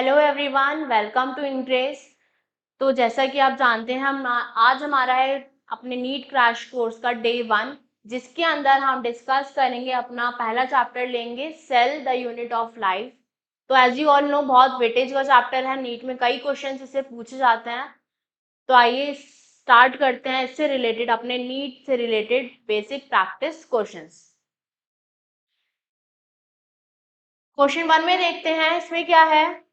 Hello everyone, welcome to entrance. तो जैसा कि आप जानते हैं, हम आज हमारा है अपने नीट क्रैश कोर्स का डे 1, जिसके अंदर हम डिस्कस करेंगे अपना पहला चैप्टर लेंगे, cell the unit of life. तो एज यू ऑल नो, बहुत वेटेज का चैप्टर है, नीट में कई क्वेश्चन इससे पूछे जाते हैं। तो आइए स्टार्ट करते हैं इससे रिलेटेड, अपने नीट से related basic practice questions. Question 1 में देखते हैं, इसमें क्या है।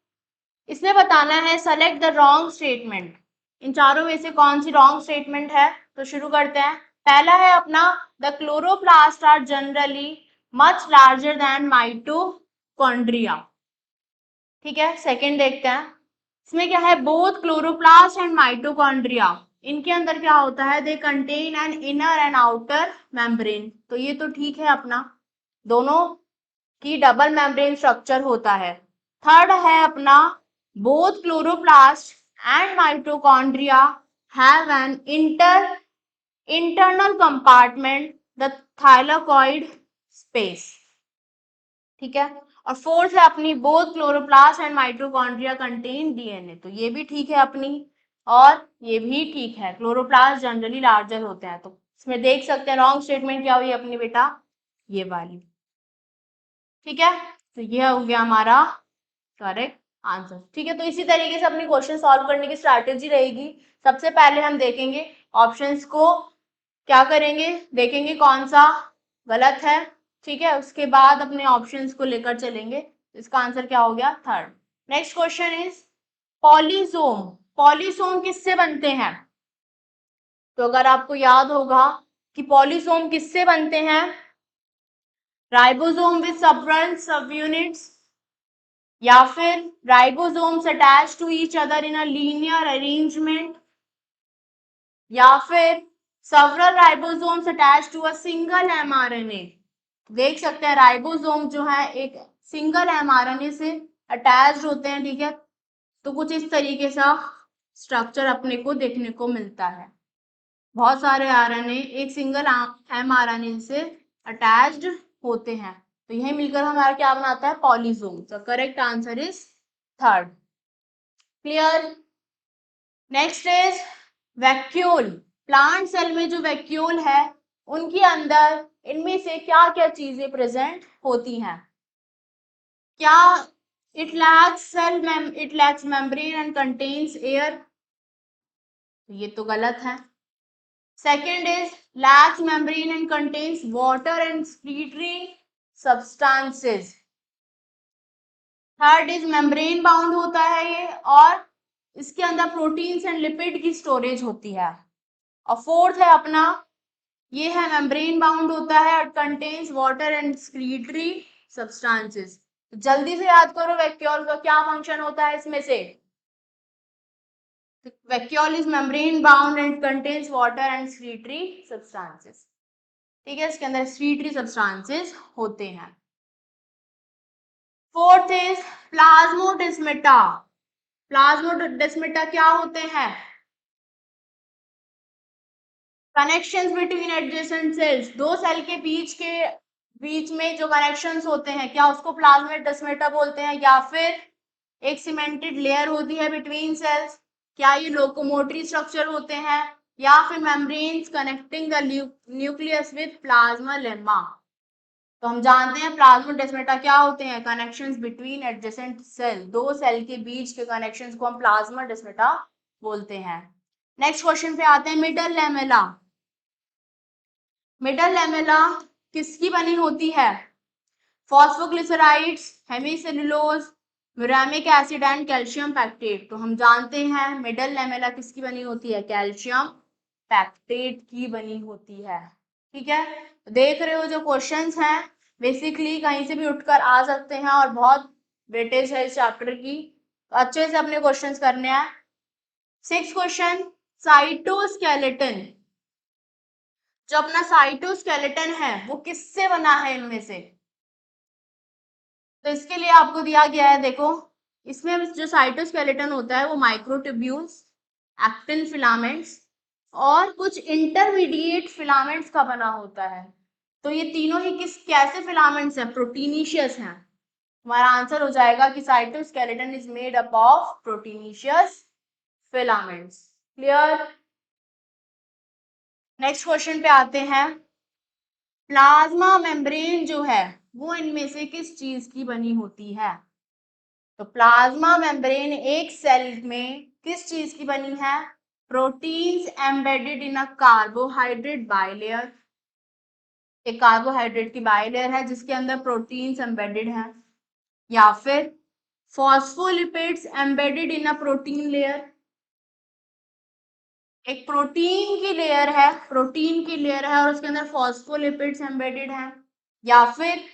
इसमें बताना है सेलेक्ट द रॉन्ग स्टेटमेंट। इन चारों में से कौन सी रॉन्ग स्टेटमेंट है। तो शुरू करते हैं। पहला है अपना, the chloroplast are generally much larger than mitochondria. ठीक है, सेकंड देखते हैं। इसमें क्या है, बोथ क्लोरोप्लास्ट एंड माइटोकॉन्ड्रिया, इनके अंदर क्या होता है, they contain an inner and outer membrane. तो ये तो ठीक है अपना, दोनों की डबल मेम्ब्रेन स्ट्रक्चर होता है। थर्ड है अपना, both chloroplast and mitochondria have an internal compartment, the thylakoid space। ठीक है। और फोर्थ है अपनी, both chloroplast and mitochondria contain DNA. तो ये भी ठीक है अपनी, और ये भी ठीक है, क्लोरोप्लास्ट जनरली लार्जर होते हैं। तो इसमें देख सकते हैं रॉन्ग स्टेटमेंट क्या हुई अपनी बेटा, ये वाली। ठीक है, तो ये हो गया हमारा करेक्ट आंसर। ठीक है, तो इसी तरीके से अपनी क्वेश्चन सॉल्व करने की स्ट्रैटेजी रहेगी। सबसे पहले हम देखेंगे ऑप्शंस को, क्या करेंगे, देखेंगे कौन सा गलत है। ठीक है, उसके बाद अपने ऑप्शंस को लेकर चलेंगे। इसका आंसर क्या हो गया, third. Next question is polysome. Polysome किससे बनते हैं। तो अगर आपको याद होगा कि पॉलीसोम किससे बनते हैं, ribosome with several sub units, या फिर ribosomes attach to each other in a linear arrangement, या फिर several ribosomes attach to a single mRNA. देख सकते हैं राइबोसोम जो है एक सिंगल एमआरएनए से अटैच्ड होते हैं। ठीक है, तो कुछ इस तरीके से स्ट्रक्चर अपने को देखने को मिलता है। बहुत सारे आरएनए एक सिंगल एमआरएनए से अटैच्ड होते हैं, तो यही मिलकर हमारा क्या बनाता है, polysome. The correct answer is third. Clear. Next is vacuole. Plant cell में जो वैक्यूल है, उनके अंदर इनमें से क्या क्या चीजें प्रेजेंट होती हैं। क्या it lacks membrane and contains air. ये तो गलत है। Second is lakhs membrane and contains water and excretory substances। Third is membrane bound होता है ये, और इसके अंदर प्रोटीन्स एंड लिपिड की स्टोरेज होती है। और फोर्थ है अपना, ये है मेम्ब्रेन बाउंड होता है और contains water and excretory substances। जल्दी से याद करो वैक्यूल का क्या फंक्शन होता है इसमें से। Vacuole is membrane bound and contains water and excretory substances। ठीक है, इसके अंदर excretory substances होते हैं। Fourth is plasmodesmata. प्लाज्मोडेस्माटा क्या होते हैं, कनेक्शंस बिटवीन एडजेसेंट सेल्स। दो सेल के बीच में जो कनेक्शंस होते हैं, क्या उसको प्लाज्मोडेस्माटा बोलते हैं, या फिर एक सीमेंटेड लेयर होती है बिटवीन सेल्स, क्या ये लोकोमोटरी स्ट्रक्चर होते हैं, या फिर membranes connecting the nucleus with plasma lemma. तो हम जानते हैं प्लाज्मोडेस्माटा क्या होते हैं, कनेक्शंस बिटवीन एडजेसेंट सेल, दो सेल के बीच के कनेक्शंस को हम प्लाज्मोडेस्माटा बोलते हैं। नेक्स्ट क्वेश्चन पे आते हैं, मिडल लैमेला। मिडल लैमेला किसकी बनी होती है, phosphoglycerides, hemicellulose, muramic acid and calcium pectate. तो हम जानते हैं मिडल लैमेला किसकी बनी होती है, कैल्शियम पैक्टेट की बनी होती है। ठीक है, देख रहे हो जो क्वेश्चंस हैं बेसिकली कहीं से भी उठकर आ सकते हैं, और बहुत वेटेज है इस चैप्टर की, तो अच्छे से अपने क्वेश्चंस करने हैं। Six question, cytoskeleton. जो अपना साइटोस्केलेटन है वो किससे बना है इनमें से। तो इसके लिए आपको दिया गया है, देखो इसमें जो साइटोस्केलेटन होता है वो माइक्रोट्यूब्यूल्स, एक्टिन फिलामेंट्स और कुछ इंटरमीडिएट फिलामेंट्स का बना होता है। तो ये तीनों ही किस कैसे फिलामेंट्स हैं, प्रोटीनिशियस हैं। हमारा आंसर हो जाएगा कि cytoskeleton is made up of proteinaceous filaments. Clear. Next question पे आते हैं। प्लाज्मा मेम्ब्रेन जो है वो इनमें से किस चीज की बनी होती है? तो प्लाज्मा मेम्ब्रेन एक सेल में किस चीज की बनी है? Proteins embedded in a carbohydrate bilayer. एक कार्बोहाइड्रेट की बाइलेयर है जिसके अंदर प्रोटीन्स एम्बेडेड है, या फिर phospholipids embedded in a protein layer. एक प्रोटीन की लेयर है, प्रोटीन की लेयर है और उसके अंदर फॉस्फोलिपिड्स एम्बेडेड है, या फिर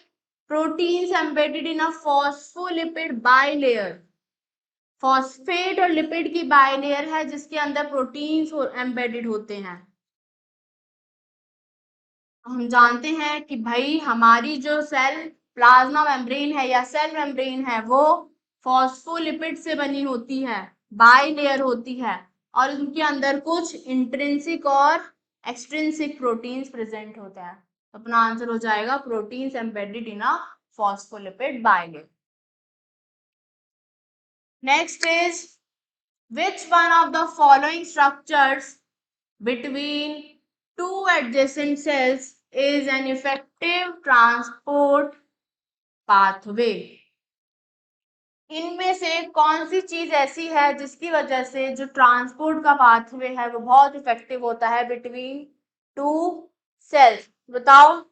proteins embedded in a phospholipid bilayer. Phosphate और लिपिड की बाइलेयर है जिसके अंदर प्रोटीन्स एम्बेडेड होते हैं। हम जानते हैं कि भाई हमारी जो सेल प्लाज्मा मेम्ब्रेन है या सेल मेम्ब्रेन है वो फॉस्फोलिपिड से बनी होती है, बाइलेयर होती है, और उनके अंदर कुछ इंट्रिंसिक और एक्सट्रिंसिक प्रोटीन्स प्रेजेंट होते हैं। तो अपना आंसर हो जाएगा proteins embedded in a phospholipid bilayer. Next is which one of the following structures between two adjacent cells is an effective transport pathway? इनमें से कौन सी चीज ऐसी है जिसकी वजह से जो ट्रांसपोर्ट का पाथवे है वो बहुत इफेक्टिव होता है बिटवीन टू सेल्स? बताओ।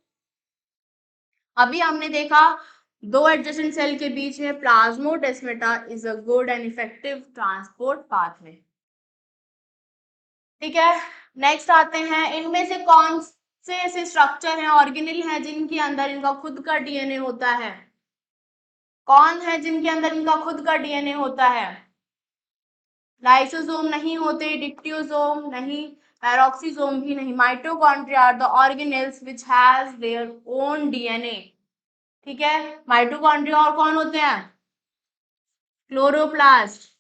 अभी हमने देखा दो एडजेसेंट सेल के बीच में plasmodesmata is a good and effective transport pathway. ठीक है। नेक्स्ट आते हैं, इनमें से कौन से ऐसे स्ट्रक्चर हैं, ऑर्गेनेल हैं जिनके अंदर इनका खुद का डीएनए होता है? कौन है जिनके अंदर इनका खुद का डीएनए होता है? लाइसोसोम नहीं होते, डिप्टियोसोम नहीं, पैरोक्सीसोम भी नहीं। Mitochondria are the organelles which has their own DNA. ठीक है। माइटोकॉन्ड्रिया और कौन होते हैं? क्लोरोप्लास्ट।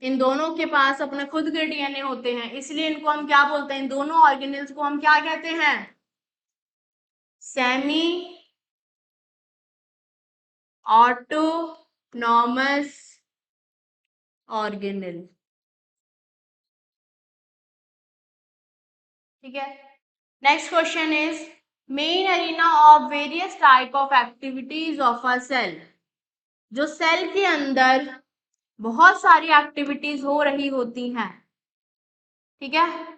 इन दोनों के पास अपने खुद के डीएनए होते हैं, इसलिए इनको हम क्या बोलते हैं? इन दोनों ऑर्गेनेल्स को हम क्या कहते हैं? Semi autonomous organelle. ठीक है। Next question is main arena of various type of activities of a cell. जो सेल के अंदर बहुत सारी एक्टिविटीज हो रही होती हैं, ठीक है,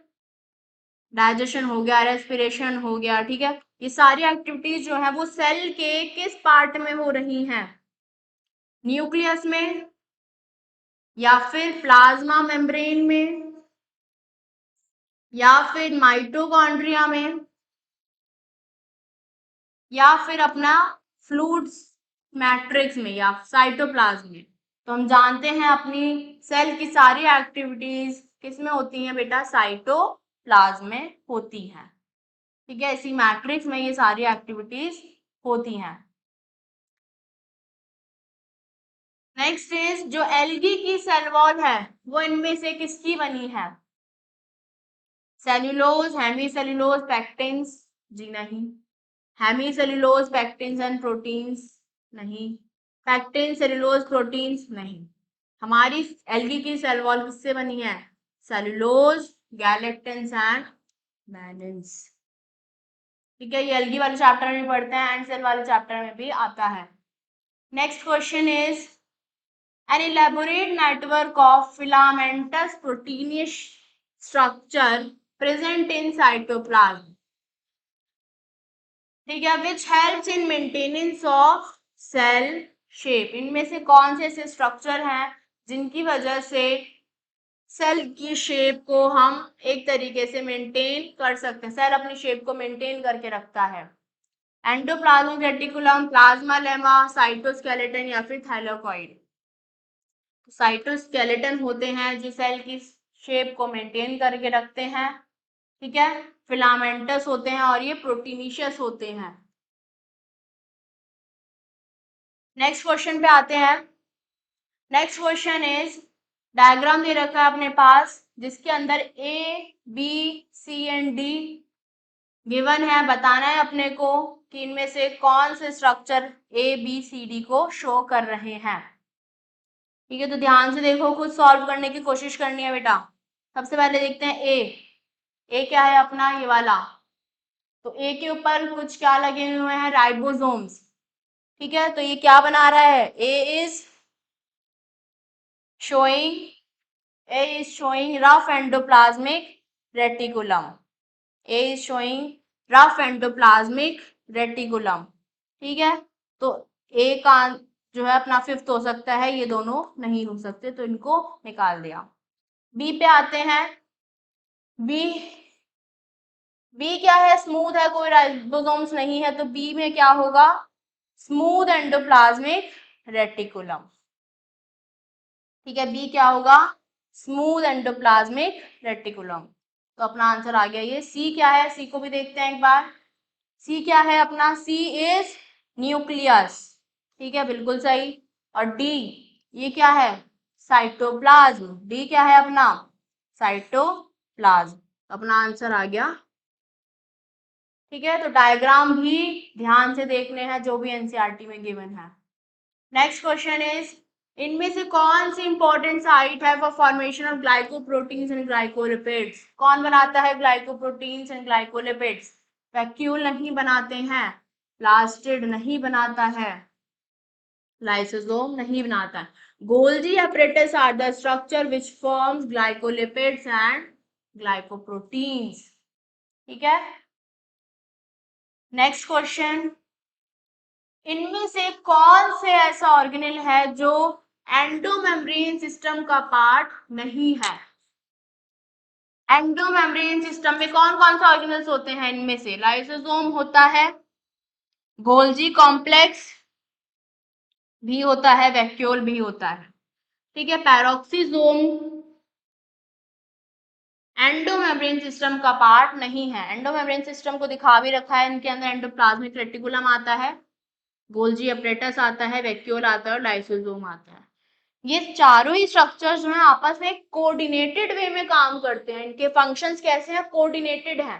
डाइजेशन हो गया, रेस्पिरेशन हो गया, ठीक है, ये सारी एक्टिविटीज जो है वो सेल के किस पार्ट में हो रही हैं? न्यूक्लियस में, या फिर प्लाज्मा मेम्ब्रेन में, या फिर माइटोकॉन्ड्रिया में, या फिर अपना फ्लूइड्स मैट्रिक्स में या साइटोप्लाज्म में? तो हम जानते हैं अपनी सेल की सारी एक्टिविटीज किस में होती हैं बेटा? साइटोप्लाज्म में होती हैं। ठीक है, इसी मैट्रिक्स में ये सारी एक्टिविटीज होती हैं। नेक्स्ट इज जो एल्गी की सेल वॉल है वो इनमें से किसकी बनी है? Cellulose, hemicellulose, pectins? जी नहीं। Hemicellulose, pectins and proteins? नहीं। Pectin, cellulose, proteins? नहीं। हमारी एल्गी की सेल वॉल किससे बनी है? Cellulose, galactans and mannans. ठीक है, ये एल्गी वाले चैप्टर में भी पढ़ते हैं एंड सेल वाले चैप्टर में भी आता है। Next question is an elaborate network of filamentous proteinaceous structure present in cytoplasm. ठीक है, which helps in maintenance of cell shape. इनमें से कौन से ऐसे स्ट्रक्चर हैं जिनकी वजह से सेल की शेप को हम एक तरीके से मेंटेन कर सकते हैं? सेल अपनी शेप को मेंटेन करके रखता है। Endoplasmic reticulum, plasma lemma, cytoskeleton या फिर थाइलाकॉइड? साइटोस्केलेटन होते हैं जो सेल की शेप को मेंटेन करके रखते हैं। ठीक है, फिलामेंटस होते हैं और ये प्रोटीनिशियस होते हैं। नेक्स्ट क्वेश्चन पे आते हैं। नेक्स्ट क्वेश्चन इज डायग्राम दे रखा है अपने पास जिसके अंदर A B C and D given है, बताना है अपने को कि इनमें से कौन से structure A B C D को शो कर रहे हैं। ठीक है, तो ध्यान से देखो, खुद सॉल्व करने की कोशिश करनी है बेटा। सबसे पहले देखते हैं ए क्या है अपना, ये वाला। तो ए के ऊपर कुछ क्या लगे हुए हैं, राइबोसोम्स। ठीक है, तो ये क्या बना रहा है, ए is showing rough endoplasmic reticulum. A is showing rough endoplasmic reticulum. ठीक है, तो A का जो है अपना फिफ्थ हो सकता है, ये दोनों नहीं हो सकते, तो इनको निकाल दिया। बी पे आते हैं। बी क्या है, स्मूथ है, कोई राइबोसोम्स नहीं है, तो बी में क्या होगा, स्मूथ एंडोप्लाज्मिक रेटिकुलम। ठीक है, बी क्या होगा, स्मूथ एंडोप्लाज्मिक रेटिकुलम। तो अपना आंसर आ गया ये। सी क्या है, सी को भी देखते हैं एक बार। सी क्या है अपना, सी इज न्यूक्लियस। ठीक है, बिल्कुल सही। और डी, ये क्या है, साइटोप्लाज्म। डी क्या है अपना, साइटोप्लाज्म। अपना आंसर आ गया। ठीक है, तो डायग्राम भी ध्यान से देखने हैं जो भी एनसीईआरटी में गिवन है। नेक्स्ट क्वेश्चन इज, इनमें से कौन सी इंपॉर्टेंट साइट है for formation of glycoproteins and glycolipids. कौन बनाता है ग्लाइकोप्रोटीन्स एंड ग्लाइकोलिपिड्स, वैक्यूल नहीं बनाते हैं, प्लास्टिड नहीं बनाता है, लाइसोसोम नहीं बनाता है, Golgi apparatus are the structure which forms glycolipids and glycoproteins. ठीक है, नेक्स्ट क्वेश्चन, इनमें से कौन से ऐसा ऑर्गेनेल है जो एंडोमेम्ब्रेन सिस्टम का पार्ट नहीं है। एंडोमेम्ब्रेन सिस्टम में कौन कौन से ऑर्गेनेल्स होते हैं, इनमें से लाइसोसोम होता है, गोल्जी कॉम्प्लेक्स भी होता है, वैक्यूल भी होता है। ठीक है, पैरोक्सिसोम एंडोमेम्ब्रेन सिस्टम का पार्ट नहीं है। एंडोमेम्ब्रेन सिस्टम को दिखा भी रखा है, इनके अंदर एंडोप्लाज्मिक रेटिकुलम आता है, गोल्जी अपरेटस आता है, वैक्यूल आता है और लाइसोसोम आता है। ये चारों ही स्ट्रक्चर्स जो है आपस में कोऑर्डिनेटेड वे में काम करते हैं, इनके फंक्शंस कैसे हैं, कोऑर्डिनेटेड हैं।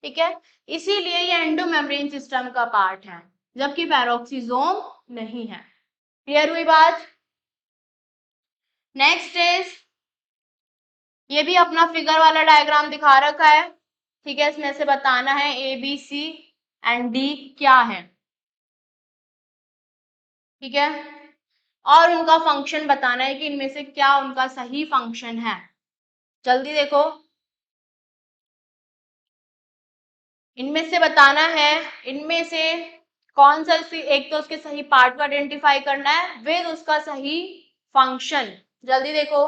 ठीक है, इसीलिए ये एंडोमेम्ब्रेन सिस्टम का पार्ट है, जबकि पैरोक्सिसोम नहीं है। क्लियर हुई बात। नेक्स्ट इज, ये भी अपना फिगर वाला डायग्राम दिखा रखा है। ठीक है, इसमें से बताना है A B C and D क्या है। ठीक है, और उनका फंक्शन बताना है कि इनमें से क्या उनका सही फंक्शन है। जल्दी देखो, इनमें से बताना है, इनमें से कौन सा, एक तो उसके सही पार्ट को आइडेंटिफाई करना है विद उसका सही फंक्शन। जल्दी देखो,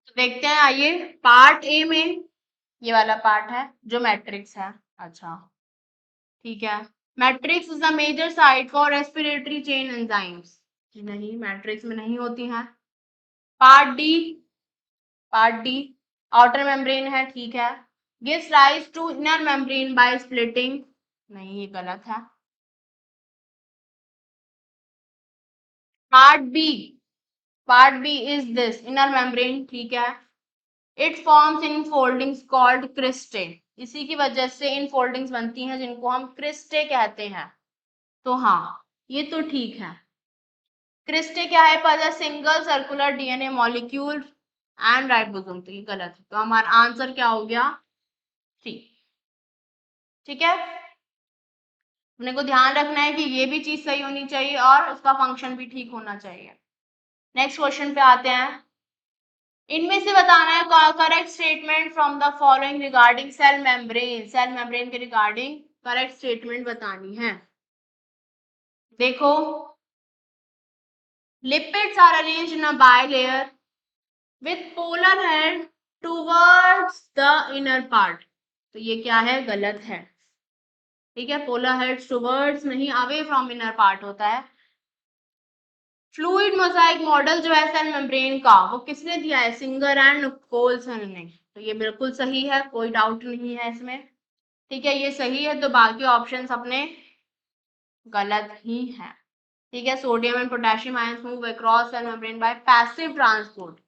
तो देखते हैं, आइए। पार्ट ए में ये वाला पार्ट है जो मैट्रिक्स है। अच्छा, ठीक है, matrix is a major site for respiratory chain enzymes. नहीं, मैट्रिक्स में नहीं होती हैं। पार्ट डी, आउटर मेम्ब्रेन है, ठीक है, gives rise to inner membrane by splitting. नहीं, ये गलत है। Part B is this inner membrane, ठीक है, it forms in foldings called cristae. इसी की वजह से इन फोल्डिंग्स बनती हैं जिनको हम क्रिस्टे कहते हैं। तो हाँ, ये तो ठीक है। क्रिस्टे क्या है, पर single circular DNA molecule and ribosome, तो ये गलत है, तो हमारा आंसर क्या हो गया, सी। ठीक है, अपने को ध्यान रखना है कि ये भी चीज सही होनी चाहिए और उसका फंक्शन भी ठीक होना चाहिए। नेक्स्ट क्वेश्चन पे आते हैं, इनमें से बताना है correct statement from the following regarding cell membrane. Cell membrane के रिगार्डिंग करेक्ट स्टेटमेंट बतानी है। देखो, lipids are arranged in a bilayer with polar head towards the inner part। तो ये क्या है, गलत है। ठीक है, पोलर हेड टुवर्ड्स नहीं, अवे फ्रॉम इनर पार्ट होता है। फ्लूइड मोजाइक मॉडल जो है सेल मेम्ब्रेन का, वो किसने दिया है, सिंगर एंड कोल्सन ने। तो ये बिल्कुल सही है, कोई डाउट नहीं है इसमें। ठीक है, ये सही है, तो बाकी ऑप्शंस अपने गलत ही हैं। ठीक है, sodium and potassium ions move across cell membrane by passive transport.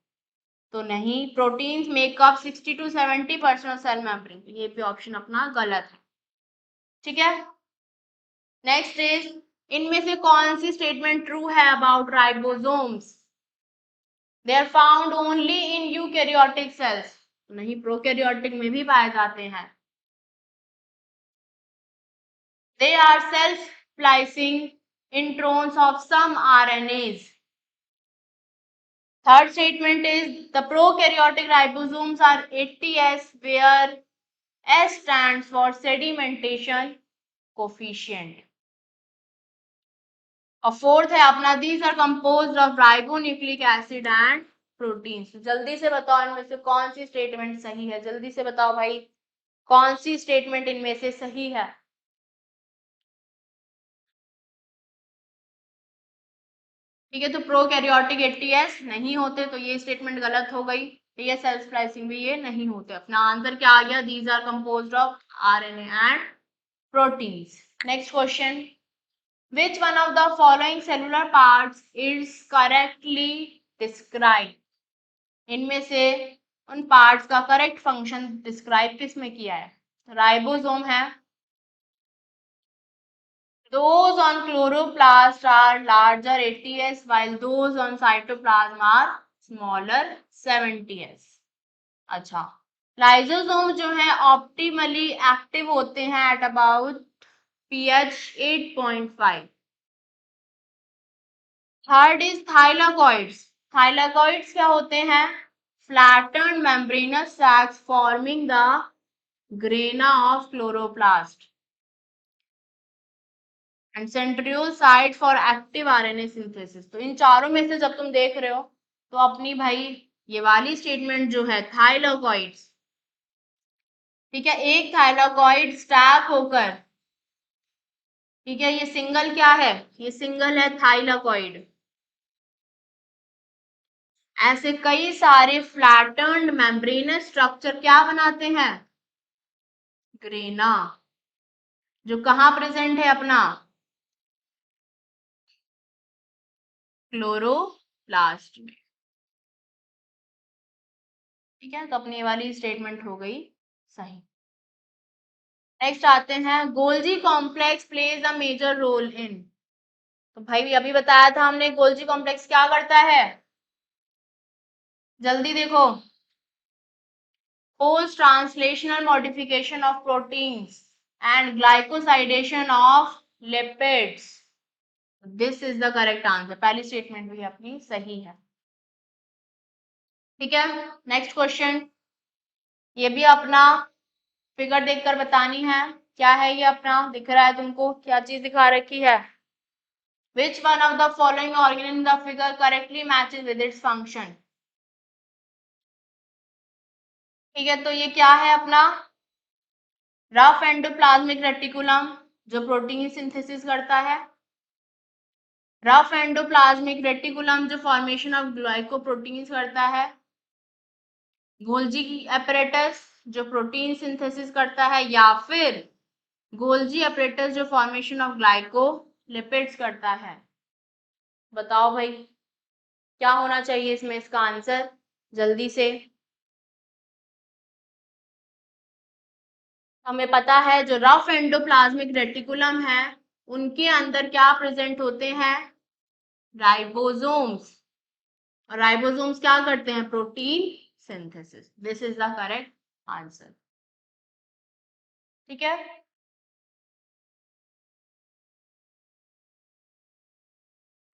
तो नहीं, proteins make up 60 to 70% of cell membrane, ये भी ऑप्शन अपना गलत है। ठीक है, नेक्स्ट इज, इनमें से कौन सी स्टेटमेंट ट्रू है about ribosomes? They are found only in eukaryotic cells, नहीं, प्रोकैरियोटिक में भी पाए जाते हैं। They are self splicing introns of some RNAs. Third statement is the prokaryotic ribosomes are ATS where S stands for sedimentation coefficient. और fourth है अपना these are composed of ribonucleic acid and proteins. जल्दी से बताओ इनमें से कौन सी स्टेटमेंट सही है, जल्दी से बताओ भाई, कौन सी स्टेटमेंट इनमें से सही है? ठीक है, तो प्रोकैरियोटिक एटीएस नहीं होते, तो ये स्टेटमेंट गलत हो गई। ये सेल स्प्लाइसिंग भी ये नहीं होते। अपना आंसर क्या आ गया? These are composed of RNA and proteins. Next question, which one of the following cellular parts is correctly describe? इनमें से उन पार्ट्स का करेक्ट फंक्शन डिस्क्राइब किस में किया है? राइबोसोम है, those on chloroplast are larger 80s while those on cytoplasm are smaller 70s. अच्छा, लाइजोसोम जो है ऑप्टिमली एक्टिव होते हैं at about pH 8.5. Third is thylakoids. Thylakoids क्या होते हैं? Flattened membranous sacs forming the grana of chloroplast and centriole site for active RNA synthesis. तो इन चारों में से जब तुम देख रहे हो तो अपनी भाई ये वाली स्टेटमेंट जो है थाइलाकॉइड्स, ठीक है, एक थाइलाकॉइड स्टैक होकर, ठीक है, ये सिंगल क्या है? ये सिंगल है थाइलाकॉइड। ऐसे कई सारे फ्लैटन्ड मेम्ब्रेनस स्ट्रक्चर क्या बनाते हैं? ग्रेना, जो कहाँ प्रेजेंट है? अपना क्लोरोप्लास्ट में। ठीक है, तो अपनी वाली स्टेटमेंट हो गई सही। नेक्स्ट आते हैं, Golgi complex plays a major role in. तो भाई अभी बताया था हमने, गोल्जी कॉम्प्लेक्स क्या करता है? जल्दी देखो, post translational modification of proteins and glycosidation of lipids. This is the correct answer, पहली स्टेटमेंट भी अपनी सही है। ठीक है, नेक्स्ट क्वेश्चन, ये भी अपना फिगर देखकर बतानी है। क्या है ये? अपना दिख रहा है तुमको, क्या चीज दिखा रखी है? Which one of the following organ in the figure correctly matches with its function? ठीक है, तो ये क्या है? अपना रफ एंडोप्लाज्मिक रेटिकुलम, जो प्रोटीन सिंथेसिस करता है। रफ एंडोप्लाज्मिक रेटिकुलम जो फॉर्मेशन ऑफ ग्लाइकोप्रोटीन्स करता है। गोल्जी एपरेटस जो प्रोटीन सिंथेसिस करता है, या फिर गोल्जी एपरेटस जो फॉर्मेशन ऑफ ग्लाइकोलिपिड्स करता है। बताओ भाई, क्या होना चाहिए इसमें इसका आंसर, जल्दी से। हमें पता है जो रफ एंडोप्लाज्मिक रेटिकुलम है उनके अंदर क्या प्रेजेंट होते हैं? राइबोसोम्स। और राइबोसोम्स क्या करते हैं? Protein synthesis. This is the correct answer. ठीक है,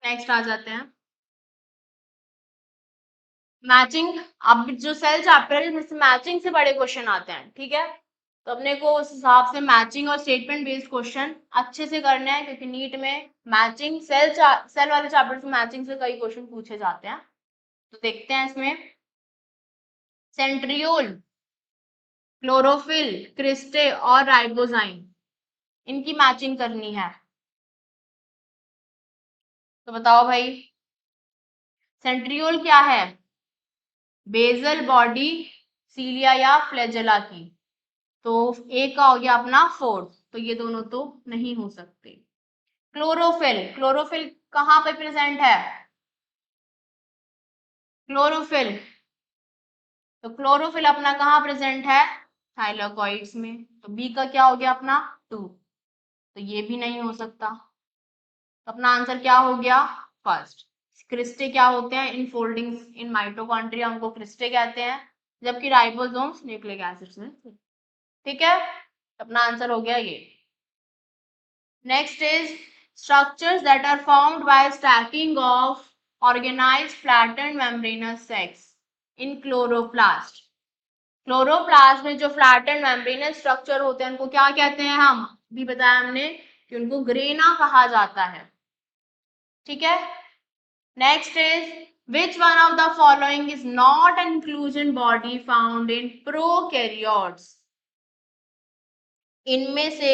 नेक्स्ट आ जाते हैं, मैचिंग। अब जो सेल चैप्टर है इसमें मैचिंग से बड़े क्वेश्चन आते हैं। ठीक है, तो अपने को उस हिसाब से मैचिंग और स्टेटमेंट बेस्ड क्वेश्चन अच्छे से करने हैं, क्योंकि नीट में मैचिंग सेल वाले चैप्टर से मैचिंग से कई क्वेश्चन पूछे जाते हैं। तो देखते हैं इसमें, सेंट्रियोल, क्लोरोफिल, क्रिस्टे और राइबोजाइम, इनकी मैचिंग करनी है। तो बताओ भाई, सेंट्रियोल क्या है? बेजल बॉडी सीलिया या फ्लैजेला की। तो एक का हो गया अपना फोर्थ, तो ये दोनों तो नहीं हो सकते। क्लोरोफिल, क्लोरोफिल कहाँ पे प्रेजेंट है? क्लोरोफिल तो क्लोरोफिल अपना कहाँ प्रेजेंट है? थाइलाकॉइड्स में। तो बी का क्या हो गया अपना? 2। तो ये भी नहीं हो सकता। तो अपना आंसर क्या हो गया? फर्स्ट। क्रिस्टे क्या होते हैं? इन फोल्डिंग्स इन माइटोकॉन्ड्रिया, उनको क्रिस्टे कहते हैं, जबकि राइबोसोम्स न्यूक्लिक एसिड्स में। ठीक है, अपना आंसर हो गया ये। Next is structures that are formed by stacking of organized flattened membranous sacs in chloroplast. Chloroplast में जो फ्लैटेंड मेम्ब्रेनस स्ट्रक्चर होते हैं उनको क्या कहते हैं? हम भी बताया हमने कि उनको ग्रेना कहा जाता है। ठीक है, next is which one of the following is not an inclusion body found in prokaryotes? इनमें से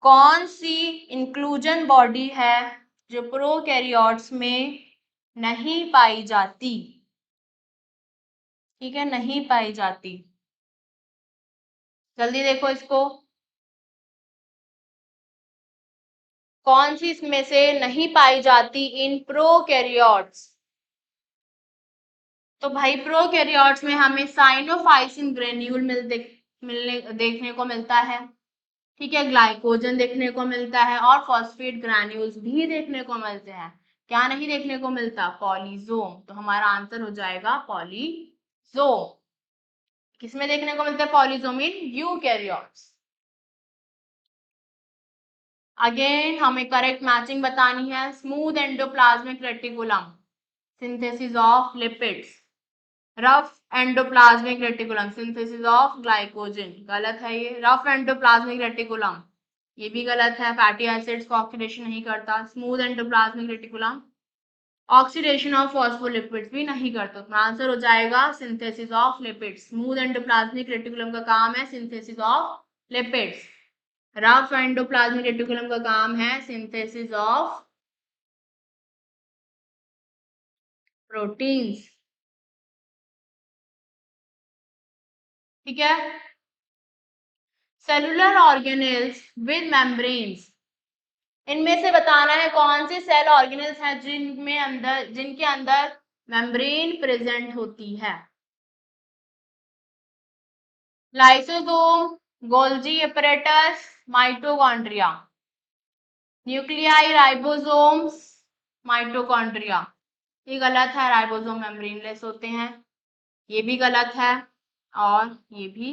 कौन सी इंक्लूजन बॉडी है जो प्रोकैरियोट्स में नहीं पाई जाती? ठीक है, नहीं पाई जाती। जल्दी देखो इसको, कौन सी इसमें से नहीं पाई जाती इन प्रोकैरियोट्स? तो भाई प्रोकैरियोट्स में हमें साइनोफाइसिन ग्रेन्यूल देखने को मिलता है। ठीक है, ग्लाइकोजन देखने को मिलता है और फॉस्फेट ग्रैन्यूल्स भी देखने को मिलते हैं। क्या नहीं देखने को मिलता? पॉलीजोम। तो हमारा आंसर हो जाएगा पॉलीजोम। किसमें देखने को मिलते हैं पॉलीजोम? In eukaryotes. अगेन हमें करेक्ट मैचिंग बतानी है। Smooth endoplasmic reticulum, synthesis of lipids. Rough endoplasmic reticulum, synthesis of glycogen. गलत है ये। रफ एंडोप्लाज्मिक रेटिकुलम ये भी गलत है, फैटी एसिड्स को ऑक्सीडेशन नहीं करता। Smooth endoplasmic reticulum oxidation of phospholipids भी नहीं करता। तो आंसर हो जाएगा synthesis of lipids. Smooth endoplasmic reticulum का काम है synthesis of lipids. Rough endoplasmic reticulum का काम है सिंथेसिस ऑफ प्रोटीन्स। ठीक है, सेलुलर ऑर्गेनेल्स विद मेम्ब्रेन्स, इनमें से बताना है कौन से सेल ऑर्गेनेल्स हैं जिनके अंदर मेम्ब्रेन प्रेजेंट होती है। Lysosome, Golgi apparatus, mitochondria. Nuclei, ribosomes, mitochondria. ये गलत है, राइबोसोम मेम्ब्रेनलेस होते हैं। ये भी गलत है और ये भी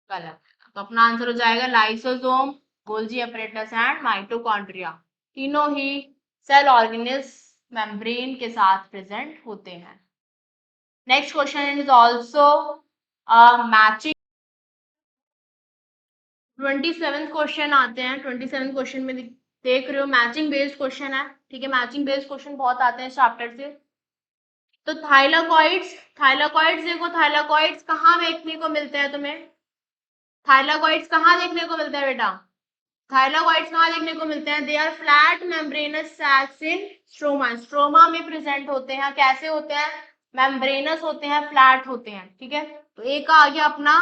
गलत है। तो अपना आंसर हो जाएगा lysosome, Golgi apparatus and mitochondria. तीनों ही सेल ऑर्गेनेल्स मेम्ब्रेन के साथ प्रेजेंट होते हैं। Next question is also matching. 27 question आते हैं। 27 क्वेश्चन में देख रहे हो मैचिंग बेस्ड क्वेश्चन है। ठीक है, मैचिंग बेस्ड क्वेश्चन बहुत आते हैं चैप्टर से। तो थाइलाकॉइड्स देखो, थाइलाकॉइड्स कहाँ देखने को मिलते हैं तुम्हें? थाइलाकॉइड्स कहाँ देखने को मिलते हैं बेटा? थाइलाकॉइड्स कहाँ देखने को मिलते हैं? They are flat membranous sacs in stroma. Stroma में प्रेजेंट होते हैं। कैसे होते हैं? मेम्ब्रेनस होते हैं, फ्लैट होते हैं। ठीक है, तो ए का आ गया अपना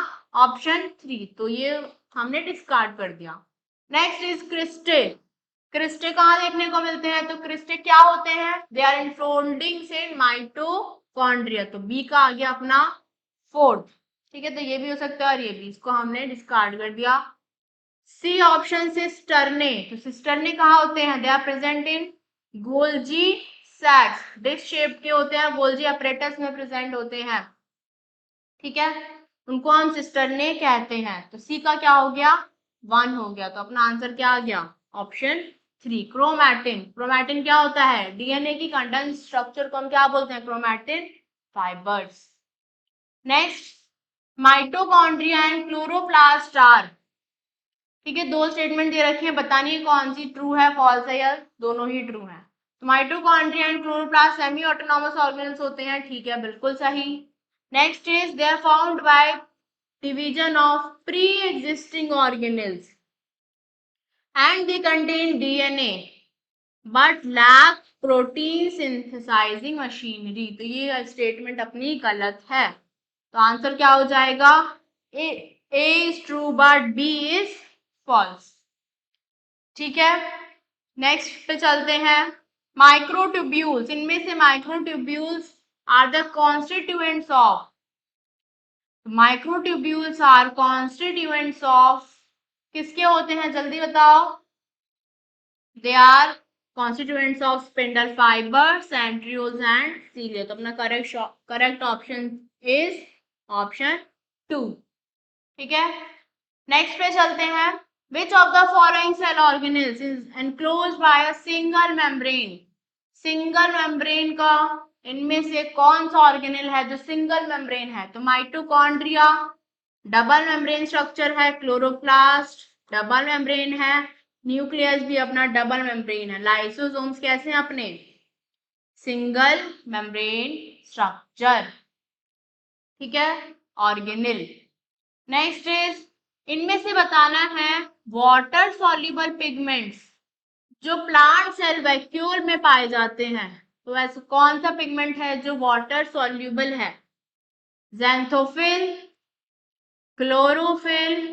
ऑप्शन 3, तो ये हमने डिस्कार्ड कर दिया। Next is cristae. क्रिस्टे कहाँ देखने को मिलते हैं? तो क्रिस्टे क्या होते हैं? They are infoldings in mitochondria. तो बी का आ गया अपना 4th। ठीक है, तो ये भी हो सकता है और ये भी, इसको हमने डिस्कार्ड कर दिया। C option cisternae. तो सिस्टर्ने कहाँ होते हैं? They are present in Golgi sacs, dish shape के होते हैं, गोल्जी अपरेटस में प्रेजेंट होते हैं। ठीक है, उनको हम सिस्टर्ने कहते हैं। तो सी का क्या हो गया? 1 हो गया। तो अपना आंसर क्या आ गया? Option 3, chromatin. क्रोमैटिन क्या होता है? डीएनए की कंडेंस स्ट्रक्चर को हम क्या बोलते हैं? Chromatin fibres. Next, mitochondria and chloroplast are. ठीक है, 2 स्टेटमेंट दे रखी है, बतानी है कौन सी ट्रू है, फॉल्स है, या दोनों ही ट्रू है। तो mitochondria and chloroplast semi autonomous organelles होते हैं। ठीक है, बिल्कुल सही। Next is they are found by division of pre existing organelles and they contain DNA but lack protein synthesizing machinery। तो ये स्टेटमेंट अपनी गलत है। तो आंसर क्या हो जाएगा? A is true but B is false। ठीक है, नेक्स्ट पे चलते हैं। माइक्रोट्यूब्यूल्स, इनमें से microtubules are the constituents of, microtubules are constituents of, किसके होते हैं जल्दी बताओ? They are constituents of spindle fibre, centrioles and cilia. तो अपना करेक्ट ऑप्शन इज ऑप्शन 2। ठीक है, नेक्स्ट पे चलते हैं। Which of the following cell organelles is enclosed by a single membrane, single membrane का इनमें से कौन सा ऑर्गेनेल है जो सिंगल मेम्ब्रेन है? तो माइटोकॉन्ड्रिया डबल मेम्ब्रेन स्ट्रक्चर है, क्लोरोप्लास्ट डबल मेम्ब्रेन है, न्यूक्लियस भी अपना डबल मेम्ब्रेन है, लाइसोसोम्स कैसे हैं अपने? Single membrane structure. ठीक है, ऑर्गेनेल। नेक्स्ट इज, इनमें से बताना है वाटर सॉल्युबल पिगमेंट्स जो प्लांट सेल वैक्यूल में पाए जाते हैं। तो ऐसा कौन सा पिगमेंट है जो वाटर सॉल्युबल है? ज़ैंथोफिल, क्लोरोफिल,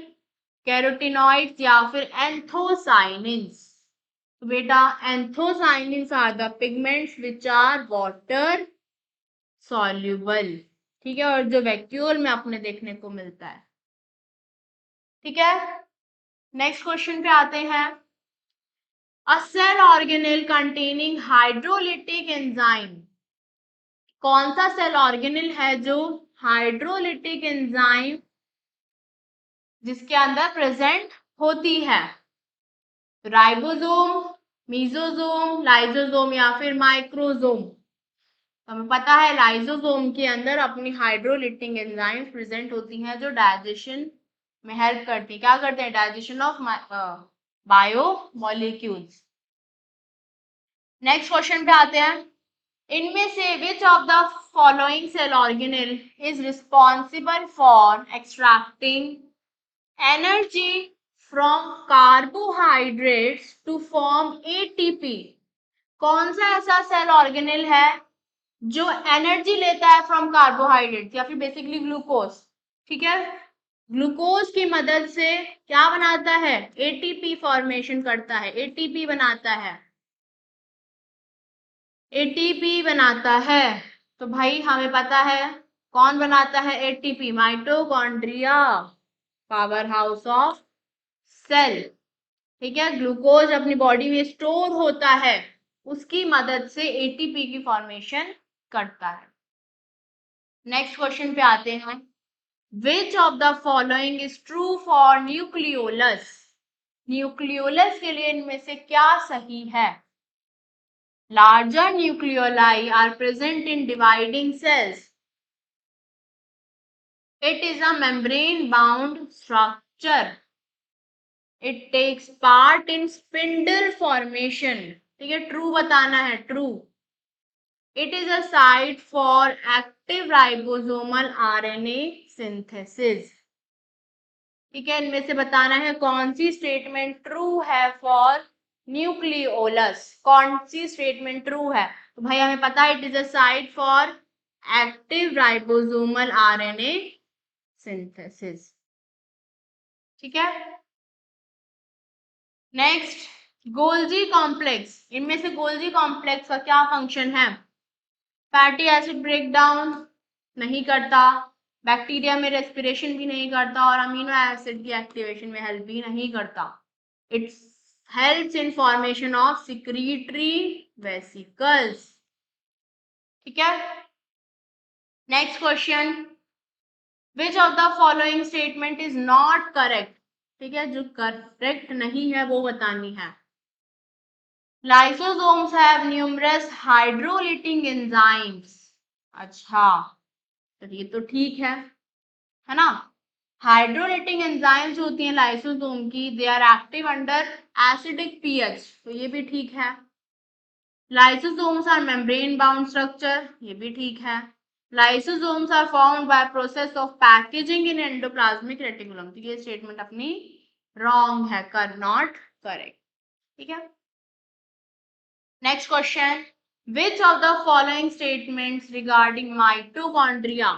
कैरोटिनॉइड्स या फिर एंथोसाइनिन्स? तो बेटा anthocyanins are the pigments which are water soluble. ठीक है, और जो वैक्यूल में अपने देखने को मिलता है। ठीक है, नेक्स्ट क्वेश्चन पे आते हैं। A cell organelle containing hydrolytic enzyme, कौन सा सेल ऑर्गेनेल है जो हाइड्रोलिटिक एंजाइम जिसके अंदर प्रेजेंट होती है? राइबोसोम, मीसोसोम, लाइसोसोम या फिर माइक्रोसोम? हमें पता है लाइसोसोम के अंदर अपनी हाइड्रोलिटिक एंजाइम्स प्रेजेंट होती हैं जो डाइजेशन में हेल्प करती है। क्या करते हैं? Digestion of biomolecules. Next question पे आते हैं। इनमें से which of the following cell organelle is responsible for extracting energy from carbohydrates to form ATP? कौन सा ऐसा सेल ऑर्गेनेल है जो एनर्जी लेता है फ्रॉम कार्बोहाइड्रेट या फिर बेसिकली ग्लूकोज? ठीक है, ग्लूकोज की मदद से क्या बनाता है? एटीपी फॉर्मेशन करता है, एटीपी बनाता है, एटीपी बनाता है। तो भाई हमें पता है कौन बनाता है ATP? Mitochondria, power house of cell. ठीक है, ग्लूकोज अपनी बॉडी में स्टोर होता है, उसकी मदद से एटीपी की फॉर्मेशन करता है। नेक्स्ट क्वेश्चन पे आते हैं। Which of the following is true for nucleolus? Nucleolus के लिए इनमें से क्या सही है? Larger nucleoli are present in dividing cells, it is a membrane bound structure, it takes part in spindle formation। ठीक है, ट्रू बताना है, true. It is a site for active ribosomal RNA synthesis। ठीक है, इनमें से बताना है कौन सी स्टेटमेंट ट्रू है फॉर न्यूक्लियोलस, कौन सी स्टेटमेंट ट्रू है? तो भाई हमें पता है it is a site for active ribosomal RNA synthesis. ठीक है, नेक्स्ट गोल्जी कॉम्प्लेक्स, इनमें से गोल्जी कॉम्प्लेक्स का क्या फंक्शन है? फैटी एसिड ब्रेक डाउन नहीं करता, बैक्टीरिया में रेस्पिरेशन भी नहीं करता और अमीनो एसिड की एक्टिवेशन में हेल्प भी नहीं करता। It helps in formation of secretory vesicles. ठीक है, next question. Which of the following statement is not correct? ठीक है, जो करेक्ट नहीं है वो बतानी है। Lysosomes have numerous hydrolytic enzymes. अच्छा, तो ये तो ठीक है ना? हाइड्रोलिटिक एंजाइम्स होती हैं लाइसोसोम की, they are active under acidic pH, तो ये भी ठीक है। Lysosomes are membrane bound structure, ये भी ठीक है। Lysosomes are found by process of packaging in endoplasmic reticulum, तो ये स्टेटमेंट अपनी रॉन्ग है, कर नॉट करेक्ट। ठीक है, next question. Which of the following statements regarding mitochondria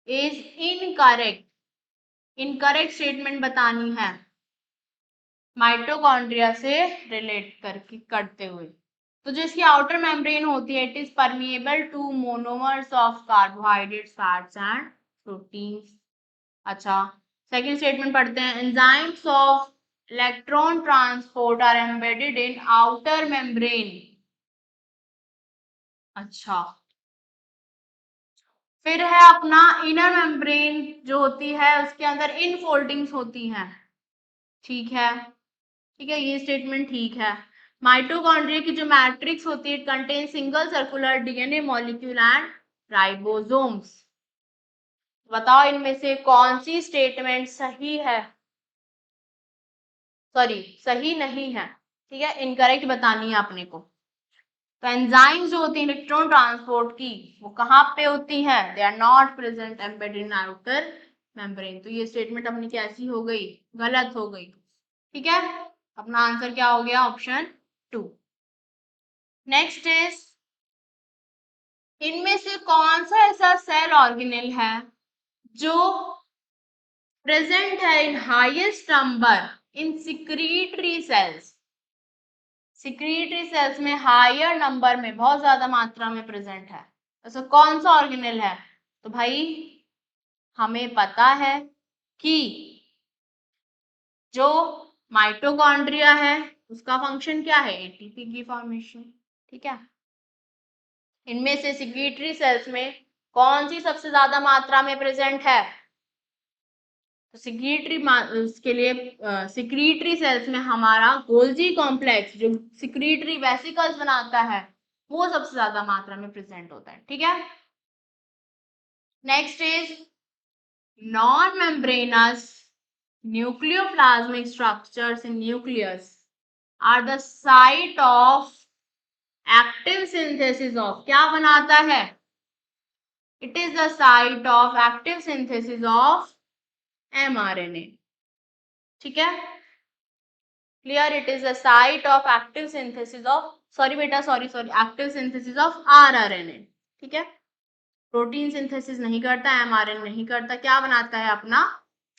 is incorrect? Incorrect statement बतानी है माइटोकॉन्ड्रिया से रिलेट करके करते हुए। तो जो इसकी आउटर मेम्ब्रेन होती है, it is permeable to monomers of carbohydrates, fats and proteins. अच्छा, सेकेंड स्टेटमेंट पढ़ते हैं। Enzymes of electron transport are embedded in outer membrane. अच्छा, फिर है अपना इनर मेम्ब्रेन जो होती है उसके अंदर इन फोल्डिंग्स होती हैं। ठीक है, ठीक है, ये स्टेटमेंट ठीक है। माइटोकॉन्ड्रिया की जो मैट्रिक्स होती है, it contain single circular DNA molecule and ribosomes. बताओ इनमें से कौन सी स्टेटमेंट सही है, सॉरी सही नहीं है, ठीक है, इनकरेक्ट बतानी है अपने को। तो एंजाइम्स जो होती है इलेक्ट्रॉन ट्रांसपोर्ट की, वो कहाँ पे होती है? They are not present embedded in outer membrane. तो ये स्टेटमेंट अपनी कैसी हो गई? गलत हो गई। ठीक है, अपना आंसर क्या हो गया? ऑप्शन 2। नेक्स्ट इज, इनमें से कौन सा ऐसा सेल ऑर्गेनेल है जो प्रेजेंट है in highest number in secretory cells? Secretory cells में हायर नंबर में, बहुत ज्यादा मात्रा में प्रेजेंट है, ऐसा कौन सा ऑर्गेनेल है? तो भाई हमें पता है कि जो माइटोकॉन्ड्रिया है उसका फंक्शन क्या है? एटीपी की फॉर्मेशन। ठीक है, इनमें से सिक्रीटरी सेल्स में कौन सी सबसे ज्यादा मात्रा में प्रेजेंट है? तो सिक्रीटरी के लिए सिक्रीटरी सेल्स में हमारा गोल्जी कॉम्प्लेक्स जो सिक्रीटरी वेसिकल्स बनाता है वो सबसे ज्यादा मात्रा में प्रेजेंट होता है। ठीक है, next is non membranous nucleoplasmic structures in nucleus are the site of active synthesis of, क्या बनाता है? It is the site of active synthesis of mRNA। ठीक है, clear? It is the site of active synthesis of, sorry बेटा, sorry active synthesis of rRNA। ठीक है, protein synthesis नहीं करता, mRNA नहीं करता, क्या बनाता है? अपना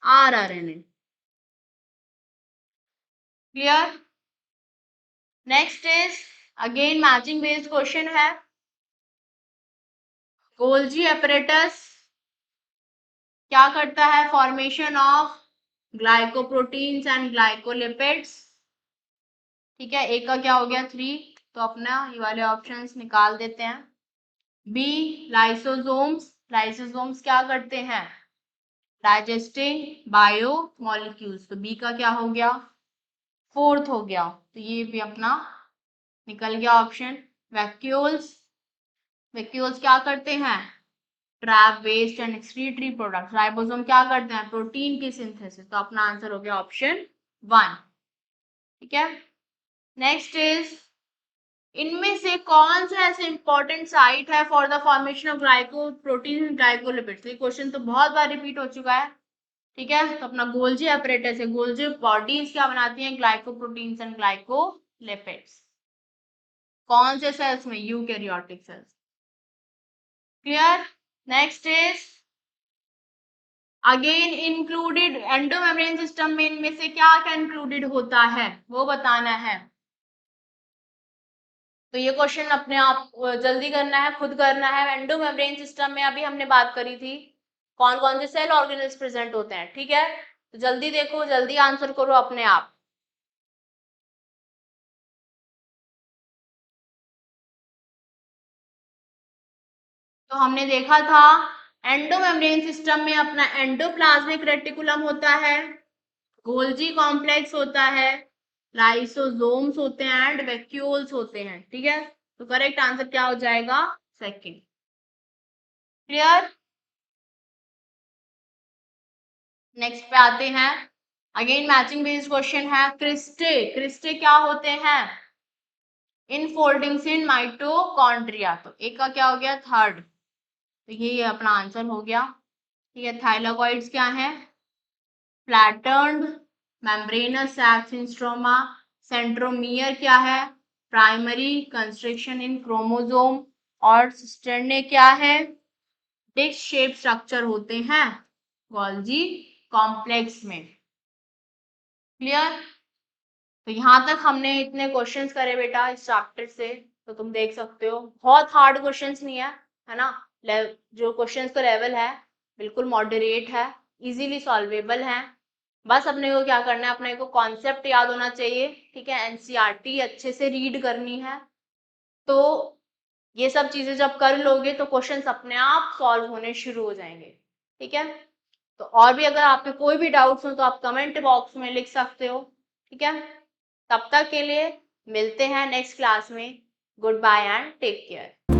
rRNA। Clear? Next is again matching based question है। गोल्जी apparatus क्या करता है? Formation of glycoproteins and glycolipids. ठीक है, एक का क्या हो गया? 3, तो अपना ये वाले ऑप्शंस निकाल देते हैं। बी लाइसोसोम्स, लाइसोसोम्स क्या करते हैं? डाइजेस्टिंग बायो मॉलिक्यूल्स, तो बी का क्या हो गया? 4th हो गया, तो ये भी अपना निकल गया ऑप्शन। वैक्यूल्स, वैक्यूल्स क्या करते हैं? Trap waste and excretory product. Ribosome क्या करते हैं? प्रोटीन की सिंथेसिस, तो अपना आंसर हो गया ऑप्शन 1। ठीक है, नेक्स्ट इज, इनमें से कौन सा ऐसे इंपॉर्टेंट साइट है for the formation of glyco protein glycolipids? ये क्वेश्चन तो बहुत बार रिपीट हो चुका है। ठीक है, तो अपना गोल्जी apparatus है, गोल्जी बॉडीज क्या बनाती हैं? Glycoproteins and glycolipids. कौन से सेल्स में? Eukaryotic cells. Clear? Next is again included endomembrane system में इनमें से क्या क्या इंक्लूडेड होता है वो बताना है। तो ये क्वेश्चन अपने आप जल्दी करना है, खुद करना है। एंडोमेम्ब्रेन सिस्टम में अभी हमने बात करी थी कौन कौन से सेल ऑर्गेनेल्स प्रेजेंट होते हैं। ठीक है, तो जल्दी देखो, जल्दी आंसर करो अपने आप। तो हमने देखा था एंडोमेम्ब्रेन सिस्टम में अपना एंडोप्लाज्मिक रेटिकुलम होता है, गोल्जी कॉम्प्लेक्स होता है, लाइसोसोम्स होते हैं एंड वैक्यूल्स होते हैं। ठीक है, तो करेक्ट आंसर क्या हो जाएगा? सेकंड। क्लियर? नेक्स्ट पे आते हैं, अगेन मैचिंग बेस्ड क्वेश्चन है। क्रिस्टे, क्रिस्टे क्या होते हैं? इन फोल्डिंग्स इन माइटोकॉन्ड्रिया, तो एक का क्या हो गया? 3rd, तो ये अपना आंसर हो गया। ठीक है, थाइलाकॉइड्स क्या है? Flattened membranous sacs in stroma. Centromere क्या है? प्राइमरी कंस्ट्रक्शन इन क्रोमोसोम। और सिस्टर्ने क्या है? डिस्क शेप स्ट्रक्चर होते हैं गोल्जी कॉम्प्लेक्स में। क्लियर? तो यहाँ तक हमने इतने क्वेश्चंस करे बेटा इस चैप्टर से। तो तुम देख सकते हो बहुत हार्ड क्वेश्चंस नहीं है ना। जो क्वेश्चंस का लेवल है बिल्कुल मॉडरेट है, इजीली सॉल्वेबल है। बस अपने को क्या करना है, अपने को कॉन्सेप्ट याद होना चाहिए, ठीक है। एनसीईआरटी अच्छे से रीड करनी है। तो ये सब चीजें जब कर लोगे तो क्वेश्चंस अपने आप सॉल्व होने शुरू हो जाएंगे, ठीक है। तो और भी अगर आपके कोई भी डाउट्स हो तो आप कमेंट बॉक्स में लिख सकते हो, ठीक है। तब तक के लिए मिलते हैं नेक्स्ट क्लास में। Goodbye and take care.